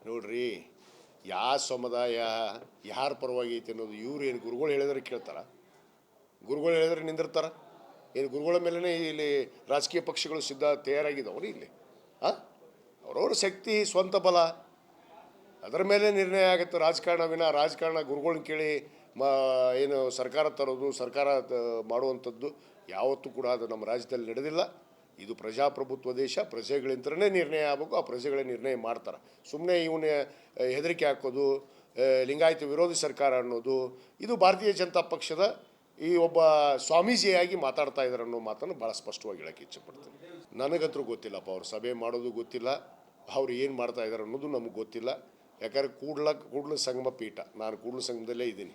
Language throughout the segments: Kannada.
ನೋಡ್ರಿ ಯಾವ ಸಮುದಾಯ ಯಾರ ಪರವಾಗಿ ಐತೆ ಅನ್ನೋದು ಇವ್ರು ಏನು ಗುರುಗಳು ಹೇಳಿದ್ರೆ ಕೇಳ್ತಾರ? ಗುರುಗಳು ಹೇಳಿದ್ರೆ ನಿಂದಿರ್ತಾರ? ಏನು ಗುರುಗಳ ಮೇಲೇ ಇಲ್ಲಿ ರಾಜಕೀಯ ಪಕ್ಷಗಳು ತಯಾರಾಗಿದ್ದಾವ್ರಿ ಇಲ್ಲಿ? ಅವ್ರವ್ರ ಶಕ್ತಿ ಸ್ವಂತ ಬಲ ಅದರ ಮೇಲೆ ನಿರ್ಣಯ ಆಗುತ್ತೆ ರಾಜಕಾರಣ. ರಾಜಕಾರಣ ಗುರುಗಳನ್ನ ಕೇಳಿ ಏನು ಸರ್ಕಾರ ತರೋದು, ಸರ್ಕಾರ ಮಾಡುವಂಥದ್ದು ಯಾವತ್ತೂ ಕೂಡ ಅದು ನಮ್ಮ ರಾಜ್ಯದಲ್ಲಿ ನಡೆದಿಲ್ಲ. ಇದು ಪ್ರಜಾಪ್ರಭುತ್ವ ದೇಶ, ಪ್ರಜೆಗಳಿಂದನೇ ನಿರ್ಣಯ ಆಗಬೇಕು, ಆ ಪ್ರಜೆಗಳೇ ನಿರ್ಣಯ ಮಾಡ್ತಾರೆ. ಸುಮ್ಮನೆ ಇವನ್ನ ಹೆದರಿಕೆ ಹಾಕೋದು, ಲಿಂಗಾಯತ ವಿರೋಧಿ ಸರ್ಕಾರ ಅನ್ನೋದು ಇದು ಭಾರತೀಯ ಜನತಾ ಪಕ್ಷದ ಈ ಒಬ್ಬ ಸ್ವಾಮೀಜಿಯಾಗಿ ಮಾತಾಡ್ತಾ ಇದ್ದಾರೆ ಅನ್ನೋ ಮಾತನ್ನು ಭಾಳ ಸ್ಪಷ್ಟವಾಗಿ ಹೇಳೋಕ್ಕೆ ಇಚ್ಛೆಪಡ್ತೀನಿ. ನನಗಂತೂ ಗೊತ್ತಿಲ್ಲಪ್ಪ, ಅವ್ರು ಸಭೆ ಮಾಡೋದು ಗೊತ್ತಿಲ್ಲ, ಅವ್ರು ಏನು ಮಾಡ್ತಾ ಇದ್ದಾರೆ ಅನ್ನೋದು ನಮಗೆ ಗೊತ್ತಿಲ್ಲ. ಯಾಕಂದ್ರೆ ಕೂಡಲ ಸಂಗಮ ಪೀಠ, ನಾನು ಕೂಡಲ ಸಂಗಮದಲ್ಲೇ ಇದ್ದೀನಿ.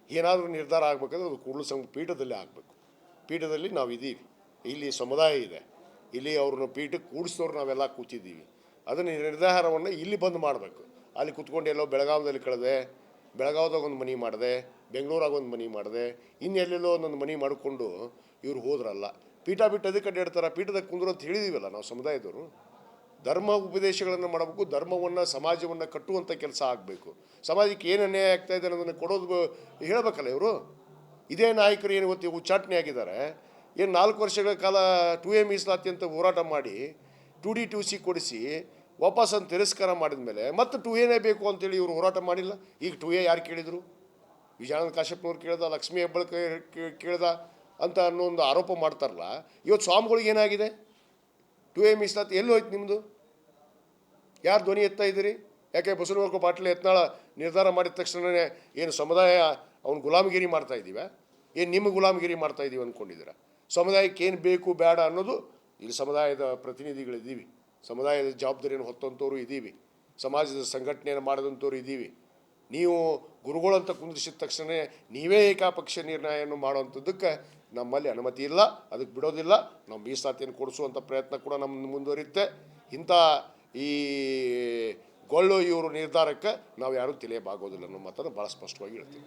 ಏನಾದರೂ ನಿರ್ಧಾರ ಆಗಬೇಕಾದ್ರೆ ಅದು ಕೂಡಲ ಸಂಗಮ ಪೀಠದಲ್ಲೇ ಆಗಬೇಕು. ಪೀಠದಲ್ಲಿ ನಾವು ಇದ್ದೀವಿ, ಇಲ್ಲಿ ಸಮುದಾಯ ಇದೆ, ಇಲ್ಲಿ ಅವ್ರನ್ನ ಪೀಠಕ್ಕೆ ಕೂಡಿಸಿದವ್ರು ನಾವೆಲ್ಲ ಕೂತಿದ್ದೀವಿ. ಅದನ್ನು ನಿರ್ಧಾರವನ್ನು ಇಲ್ಲಿ ಬಂದು ಮಾಡಬೇಕು. ಅಲ್ಲಿ ಕೂತ್ಕೊಂಡು ಎಲ್ಲೋ ಬೆಳಗಾವದಲ್ಲಿ ಕಳೆದೆ, ಬೆಳಗಾವದಾಗ ಒಂದು ಮನೆ ಮಾಡಿದೆ, ಬೆಂಗಳೂರಾಗ ಒಂದು ಮನೆ ಮಾಡಿದೆ, ಇನ್ನೆಲ್ಲೆಲ್ಲೋ ಒಂದೊಂದು ಮನೆ ಮಾಡಿಕೊಂಡು ಇವ್ರು ಹೋದ್ರಲ್ಲ. ಪೀಠ ಬಿಟ್ಟು ಅದಕ್ಕೆ ಅಡ್ಡಾಡ್ತಾರೆ, ಪೀಠದಾಗ ಕುಂದ್ರು ಅಂತ ಹೇಳಿದೀವಲ್ಲ ನಾವು ಸಮುದಾಯದವರು. ಧರ್ಮ ಉಪದೇಶಗಳನ್ನು ಮಾಡಬೇಕು, ಧರ್ಮವನ್ನು ಸಮಾಜವನ್ನು ಕಟ್ಟುವಂಥ ಕೆಲಸ ಆಗಬೇಕು. ಸಮಾಜಕ್ಕೆ ಏನು ಅನ್ಯಾಯ ಆಗ್ತಾಯಿದೆ ಅನ್ನೋದನ್ನು ಕೊಡೋದು ಹೇಳಬೇಕಲ್ಲ ಇವರು. ಇದೇ ನಾಯಕರು ಏನು ಗೊತ್ತಿ ಉಚ್ಚಾಟನೆ ಆಗಿದ್ದಾರೆ. ಏನು 4 ವರ್ಷಗಳ ಕಾಲ 2A ಮೀಸಲಾತಿ ಅಂತ ಹೋರಾಟ ಮಾಡಿ 2D 2C ಕೊಡಿಸಿ ವಾಪಸ್ಸನ್ನು ತಿರಸ್ಕಾರ ಮಾಡಿದ ಮೇಲೆ ಮತ್ತೆ 2Aನೇ ಬೇಕು ಅಂತೇಳಿ ಇವರು ಹೋರಾಟ ಮಾಡಿಲ್ಲ. ಈಗ 2A ಯಾರು ಕೇಳಿದರು? ವಿಜಯಾನಂದ ಕಾಶ್ಯಪ್ನವ್ರು ಕೇಳ್ದ, ಲಕ್ಷ್ಮೀ ಹೆಬ್ಬಾಳ್ಕರ್ ಕೇಳ್ದ ಅಂತ ಅನ್ನೋ ಒಂದು ಆರೋಪ ಮಾಡ್ತಾರಲ್ಲ. ಇವತ್ತು ಸ್ವಾಮಿಗಳಿಗೆ ಏನಾಗಿದೆ? 2A ಮೀಸಲಾತಿ ಎಲ್ಲಿ ಹೋಯ್ತು ನಿಮ್ಮದು? ಯಾರು ಧ್ವನಿ ಎತ್ತಾ ಇದ್ದೀರಿ? ಯಾಕೆ ಬಸವನಗೌಡ ಪಾಟೀಲ್ ಯತ್ನಾಳ ನಿರ್ಧಾರ ಮಾಡಿದ ತಕ್ಷಣವೇ ಏನು ಸಮುದಾಯ ಅವ್ನು ಗುಲಾಮಗಿರಿ ಮಾಡ್ತಾ ಇದ್ದೀವ? ಏನು ನಿಮ್ಮ ಗುಲಾಮಗಿರಿ ಮಾಡ್ತಾ ಇದ್ದೀವಿ ಅಂದ್ಕೊಂಡಿದ್ದೀರಾ? ಸಮುದಾಯಕ್ಕೆ ಏನು ಬೇಕು ಬೇಡ ಅನ್ನೋದು ಇಲ್ಲಿ ಸಮುದಾಯದ ಪ್ರತಿನಿಧಿಗಳಿದ್ದೀವಿ, ಸಮುದಾಯದ ಜವಾಬ್ದಾರಿಯನ್ನು ಹೊತ್ತಂಥವ್ರು ಇದ್ದೀವಿ, ಸಮಾಜದ ಸಂಘಟನೆಯನ್ನು ಮಾಡಿದಂಥವ್ರು ಇದ್ದೀವಿ. ನೀವು ಗುರುಗಳಂತ ಕುಂದಿಸಿದ ತಕ್ಷಣ ನೀವೇ ಏಕಾಪಕ್ಷ ನಿರ್ಣಯವನ್ನು ಮಾಡುವಂಥದ್ದಕ್ಕೆ ನಮ್ಮಲ್ಲಿ ಅನುಮತಿ ಇಲ್ಲ, ಅದಕ್ಕೆ ಬಿಡೋದಿಲ್ಲ. ನಾವು ಮೀಸಲಾತಿಯನ್ನು ಕೊಡಿಸುವಂಥ ಪ್ರಯತ್ನ ಕೂಡ ನಮ್ಮ ಮುಂದುವರಿಯುತ್ತೆ. ಇಂಥ ಈ ಗೊಳ್ಳು ಇವರು ನಿರ್ಧಾರಕ್ಕೆ ನಾವು ಯಾರೂ ತಲೆಬಾಗೋದಿಲ್ಲ ಅನ್ನೋ ಮಾತನ್ನು ಭಾಳ ಸ್ಪಷ್ಟವಾಗಿ ಹೇಳ್ತೀವಿ.